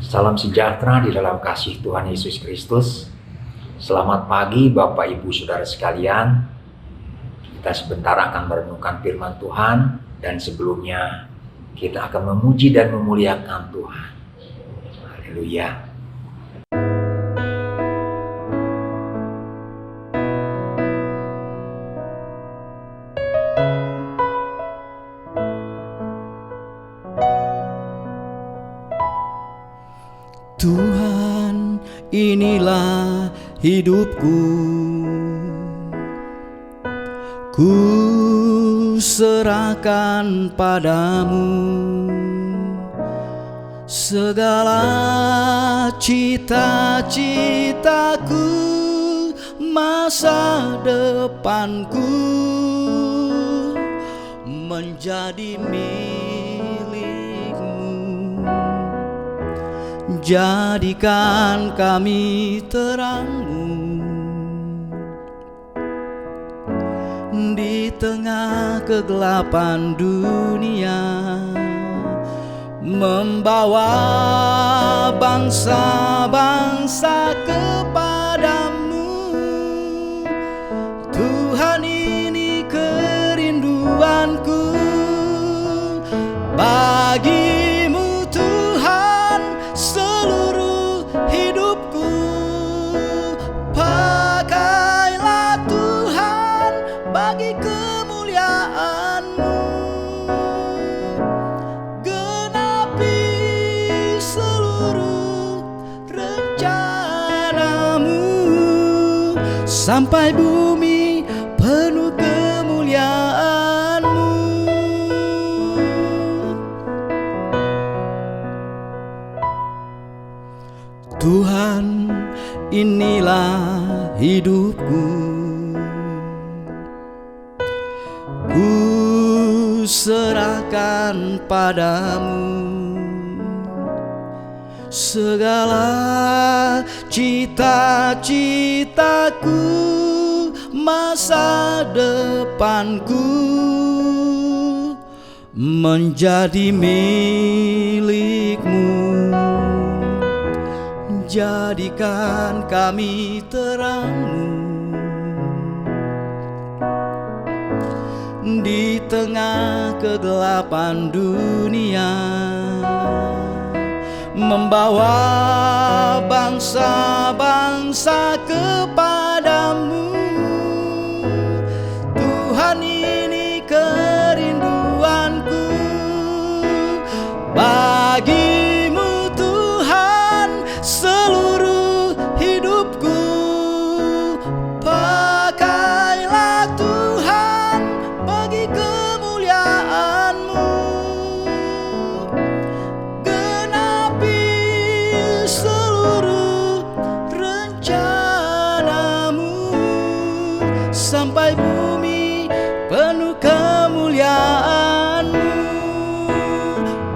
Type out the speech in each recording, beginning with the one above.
Salam sejahtera di dalam kasih Tuhan Yesus Kristus. Selamat pagi Bapak Ibu Saudara sekalian. Kita sebentar akan merenungkan firman Tuhan, dan sebelumnya kita akan memuji dan memuliakan Tuhan. Haleluya. Tuhan, inilah hidupku, ku serahkan padamu segala cita-citaku, masa depanku menjadi jadikan kami terang-Mu di tengah kegelapan dunia, membawa bangsa-bangsa kepadamu. Tuhan, ini kerinduanku bagi sampai bumi penuh kemuliaan-Mu. Tuhan, inilah hidupku, ku serahkan padamu segala cita-citaku, masa depanku menjadi milik-Mu. Jadikan kami terang-Mu di tengah kegelapan dunia, membawa bangsa-bangsa kepadamu. Tuhan, ini kerinduanku bagi-Mu Tuhan, seluruh hidupku. Pakailah Tuhan bagi kemuliaan-Mu, sampai bumi penuh kemuliaan-Mu.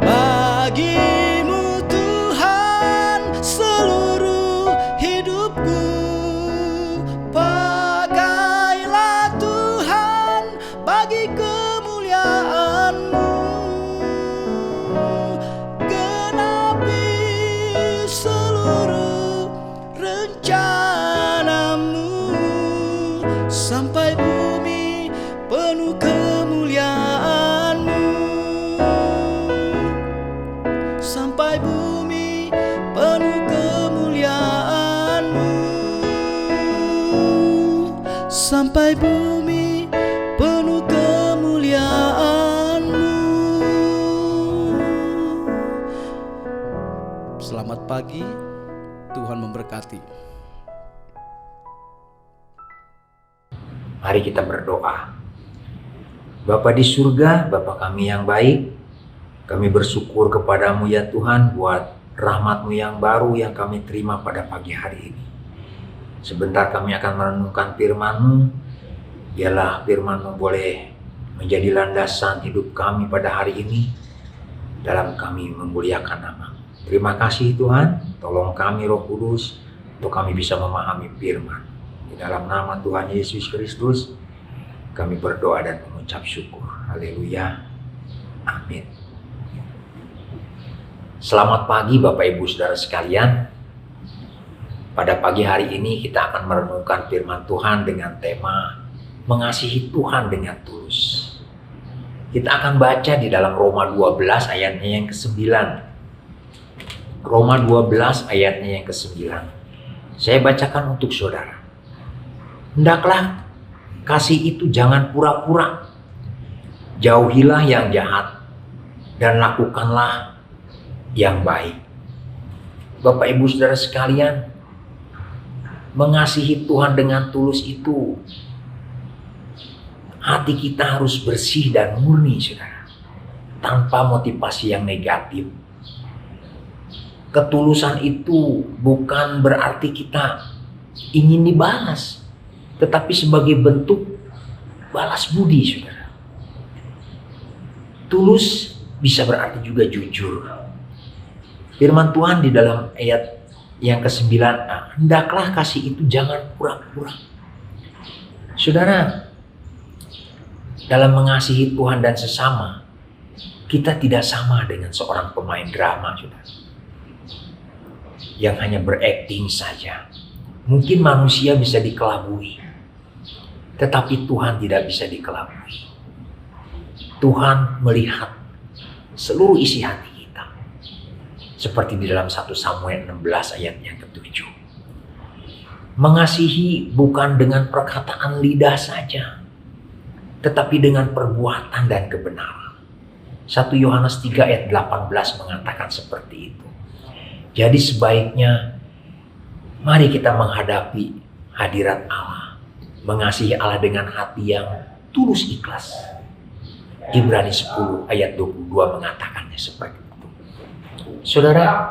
Bagi-Mu Tuhan, seluruh hidupku. Pakailah Tuhan bagi kemuliaan-Mu, genapi seluruh rencana-Mu, sampai bumi penuh kemuliaan-Mu, sampai bumi penuh kemuliaan-Mu, sampai bumi penuh kemuliaan-Mu. Selamat pagi, Tuhan memberkati. Mari kita berdoa. Bapa di surga, Bapa kami yang baik, kami bersyukur kepadamu ya Tuhan buat rahmat-Mu yang baru yang kami terima pada pagi hari ini. Sebentar kami akan merenungkan firman-Mu. Biarlah firman-Mu boleh menjadi landasan hidup kami pada hari ini, dalam kami memuliakan nama. Terima kasih Tuhan, tolong kami Roh Kudus untuk kami bisa memahami firman. Di dalam nama Tuhan Yesus Kristus kami berdoa dan mengucap. 'Tuhan, mengucap syukur. Haleluya. Amin. Selamat pagi Bapak Ibu Saudara sekalian. Pada pagi hari ini kita akan merenungkan firman Tuhan dengan tema mengasihi Tuhan dengan tulus. Kita akan baca di dalam Roma 12 ayatnya yang ke-9. Roma 12 ayatnya yang ke-9. Saya bacakan untuk saudara. Hendaklah kasih itu jangan pura-pura. Jauhilah yang jahat dan lakukanlah yang baik. Bapak Ibu Saudara sekalian, mengasihi Tuhan dengan tulus itu hati kita harus bersih dan murni, saudara, tanpa motivasi yang negatif. Ketulusan itu bukan berarti kita ingin dibalas, tetapi sebagai bentuk balas budi, saudara. Tulus bisa berarti juga jujur. Firman Tuhan di dalam ayat yang ke-9, hendaklah kasih itu jangan pura-pura. Saudara, dalam mengasihi Tuhan dan sesama, kita tidak sama dengan seorang pemain drama, saudara, yang hanya berakting saja. Mungkin manusia bisa dikelabui, tetapi Tuhan tidak bisa dikelabui. Tuhan melihat seluruh isi hati kita. Seperti di dalam 1 Samuel 16 ayat yang ke-7. Mengasihi bukan dengan perkataan lidah saja, tetapi dengan perbuatan dan kebenaran. 1 Yohanes 3 ayat 18 mengatakan seperti itu. Jadi sebaiknya mari kita menghadapi hadirat Allah, mengasihi Allah dengan hati yang tulus ikhlas. Ibrani 10 ayat 22 mengatakannya seperti itu. Saudara,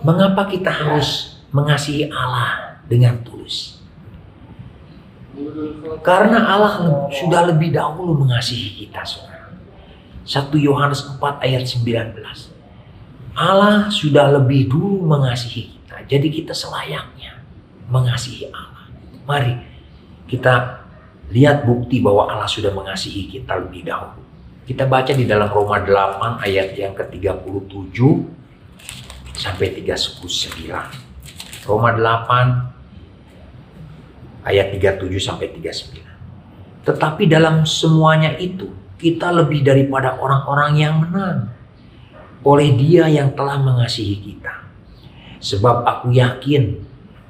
mengapa kita harus mengasihi Allah dengan tulus? Karena Allah sudah lebih dahulu mengasihi kita, saudara. 1 Yohanes 4 ayat 19. Allah sudah lebih dulu mengasihi kita. Jadi kita selayaknya mengasihi Allah. Mari kita lihat bukti bahwa Allah sudah mengasihi kita lebih dahulu. Kita baca di dalam Roma 8 ayat yang ke-37 sampai 39. Roma 8 ayat 37 sampai 39. Tetapi dalam semuanya itu kita lebih daripada orang-orang yang menang oleh Dia yang telah mengasihi kita. Sebab aku yakin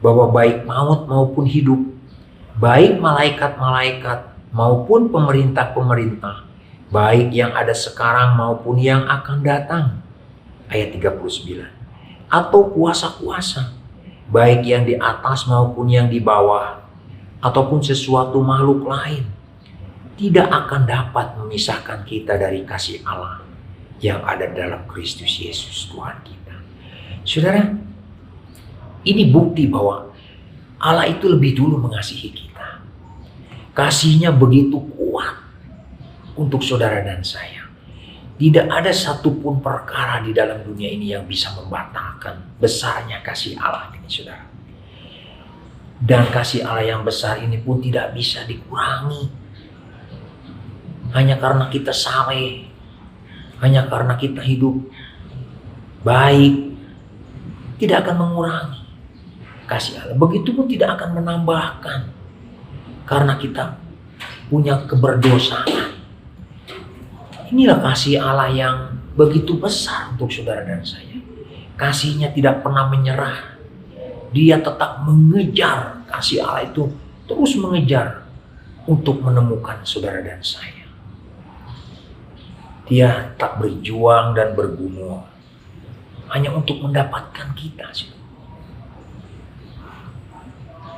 bahwa baik maut maupun hidup, baik malaikat-malaikat maupun pemerintah-pemerintah, baik yang ada sekarang maupun yang akan datang. Ayat 39. Atau kuasa-kuasa, baik yang di atas maupun yang di bawah, ataupun sesuatu makhluk lain, tidak akan dapat memisahkan kita dari kasih Allah yang ada dalam Kristus Yesus Tuhan kita. Saudara, ini bukti bahwa Allah itu lebih dulu mengasihi kita. Kasihnya begitu kuat untuk saudara dan saya. Tidak ada satupun perkara di dalam dunia ini yang bisa membatalkan besarnya kasih Allah ini, saudara. Dan kasih Allah yang besar ini pun tidak bisa dikurangi. Hanya karena kita saleh, hanya karena kita hidup baik, tidak akan mengurangi kasih Allah. Begitupun tidak akan menambahkan karena kita punya keberdosaan. Inilah kasih Allah yang begitu besar untuk saudara dan saya. Kasihnya tidak pernah menyerah. Dia tetap mengejar, kasih Allah itu terus mengejar untuk menemukan saudara dan saya. Dia tak berjuang dan bergumul hanya untuk mendapatkan kita.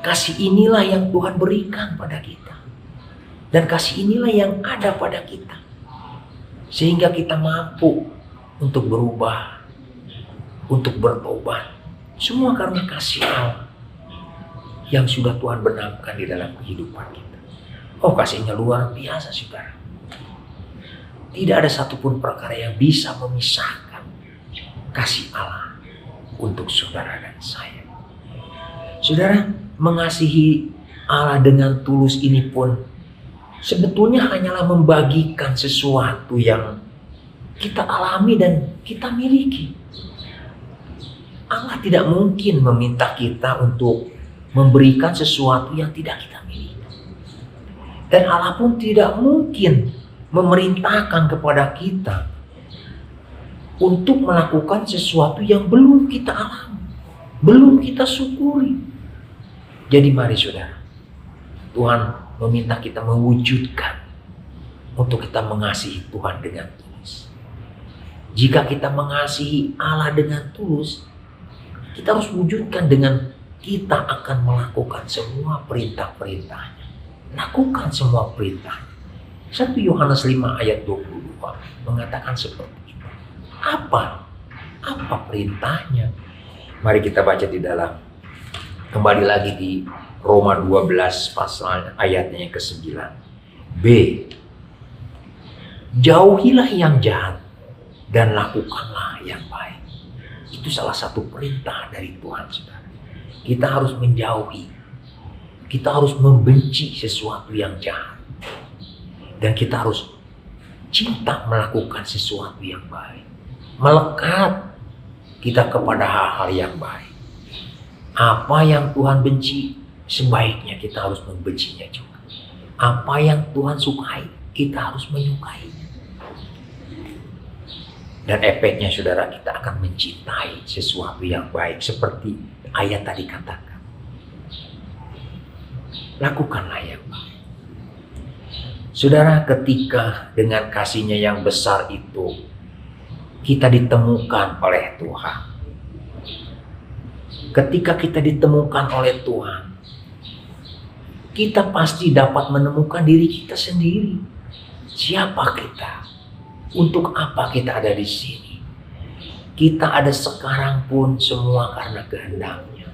Kasih inilah yang Tuhan berikan pada kita. Dan kasih inilah yang ada pada kita. Sehingga kita mampu untuk berubah, untuk bertobat. Semua karena kasih Allah yang sudah Tuhan benamkan di dalam kehidupan kita. Oh, kasihnya luar biasa, saudara. Tidak ada satupun perkara yang bisa memisahkan kasih Allah untuk saudara dan saya. Saudara, mengasihi Allah dengan tulus ini pun sebetulnya hanyalah membagikan sesuatu yang kita alami dan kita miliki. Allah tidak mungkin meminta kita untuk memberikan sesuatu yang tidak kita miliki. Dan Allah pun tidak mungkin memerintahkan kepada kita untuk melakukan sesuatu yang belum kita alami, belum kita syukuri. Jadi mari saudara, Tuhan meminta kita mewujudkan untuk kita mengasihi Tuhan dengan tulus. Jika kita mengasihi Allah dengan tulus, kita harus wujudkan dengan kita akan melakukan semua perintah-perintahnya. Lakukan semua perintahnya. 1 Yohanes 5 ayat 22 mengatakan seperti itu. Apa perintahnya? Mari kita baca di dalam, kembali lagi di Roma 12 pasal ayatnya yang ke-9. B. Jauhilah yang jahat dan lakukanlah yang baik. Itu salah satu perintah dari Tuhan, saudara. Kita harus menjauhi. Kita harus membenci sesuatu yang jahat. Dan kita harus cinta melakukan sesuatu yang baik. Melekat kita kepada hal-hal yang baik. Apa yang Tuhan benci, sebaiknya kita harus membencinya juga. Apa yang Tuhan sukai, kita harus menyukainya. Dan efeknya saudara, kita akan mencintai sesuatu yang baik. Seperti ayat tadi katakan. Lakukanlah yang baik. Saudara, ketika dengan kasih-Nya yang besar itu, kita ditemukan oleh Tuhan. Ketika kita ditemukan oleh Tuhan, kita pasti dapat menemukan diri kita sendiri. Siapa kita? Untuk apa kita ada di sini? Kita ada sekarang pun semua karena kehendak-Nya.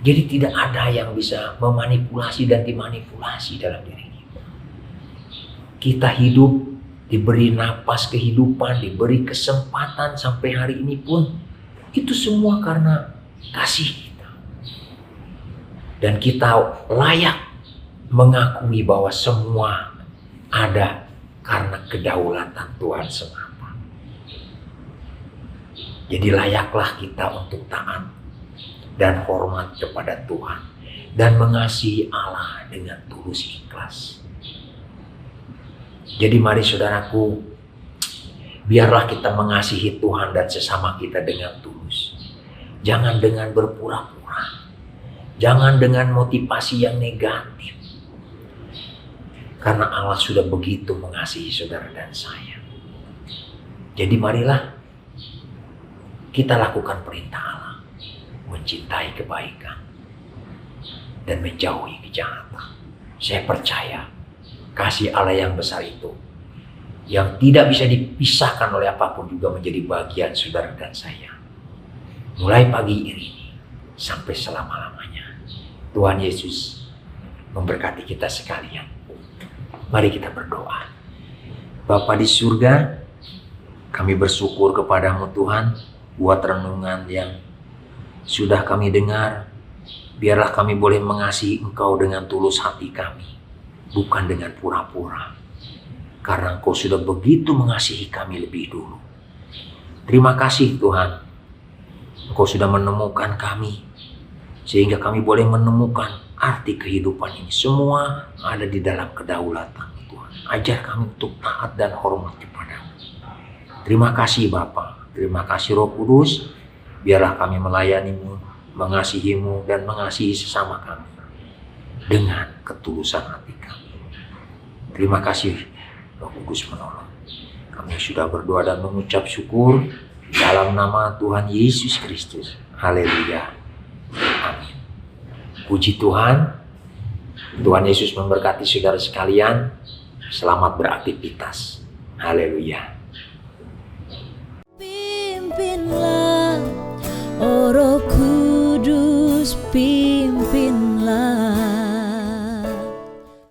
Jadi tidak ada yang bisa memanipulasi dan dimanipulasi dalam diri kita. Kita hidup, diberi napas kehidupan, diberi kesempatan sampai hari ini pun, itu semua karena kasih kita. Dan kita layak mengakui bahwa semua ada karena kedaulatan Tuhan semata. Jadi layaklah kita untuk taat dan hormat kepada Tuhan dan mengasihi Allah dengan tulus ikhlas. Jadi mari saudaraku, biarlah kita mengasihi Tuhan dan sesama kita dengan tulus. Jangan dengan berpura-pura. Jangan dengan motivasi yang negatif. Karena Allah sudah begitu mengasihi saudara dan saya. Jadi marilah kita lakukan perintah Allah. Mencintai kebaikan. Dan menjauhi kejahatan. Saya percaya kasih Allah yang besar itu, yang tidak bisa dipisahkan oleh apapun, juga menjadi bagian saudara dan saya. Mulai pagi ini sampai selama-lamanya. Tuhan Yesus memberkati kita sekalian. Mari kita berdoa. Bapa di surga, kami bersyukur kepadamu Tuhan buat renungan yang sudah kami dengar. Biarlah kami boleh mengasihi Engkau dengan tulus hati kami, bukan dengan pura-pura. Karena Engkau sudah begitu mengasihi kami lebih dulu. Terima kasih Tuhan. Engkau sudah menemukan kami, sehingga kami boleh menemukan arti kehidupan ini. Semua ada di dalam kedaulatan Tuhan. Ajar kami untuk taat dan hormat kepadamu. Terima kasih Bapa. Terima kasih Roh Kudus. Biarlah kami melayanimu, mengasihimu, dan mengasihi sesama kami dengan ketulusan hati kami. Terima kasih Roh Kudus menolong. Kami sudah berdoa dan mengucap syukur dalam nama Tuhan Yesus Kristus. Haleluya. Amin. Puji Tuhan. Tuhan Yesus memberkati saudara sekalian. Selamat beraktivitas. Haleluya. Pimpinlah, oh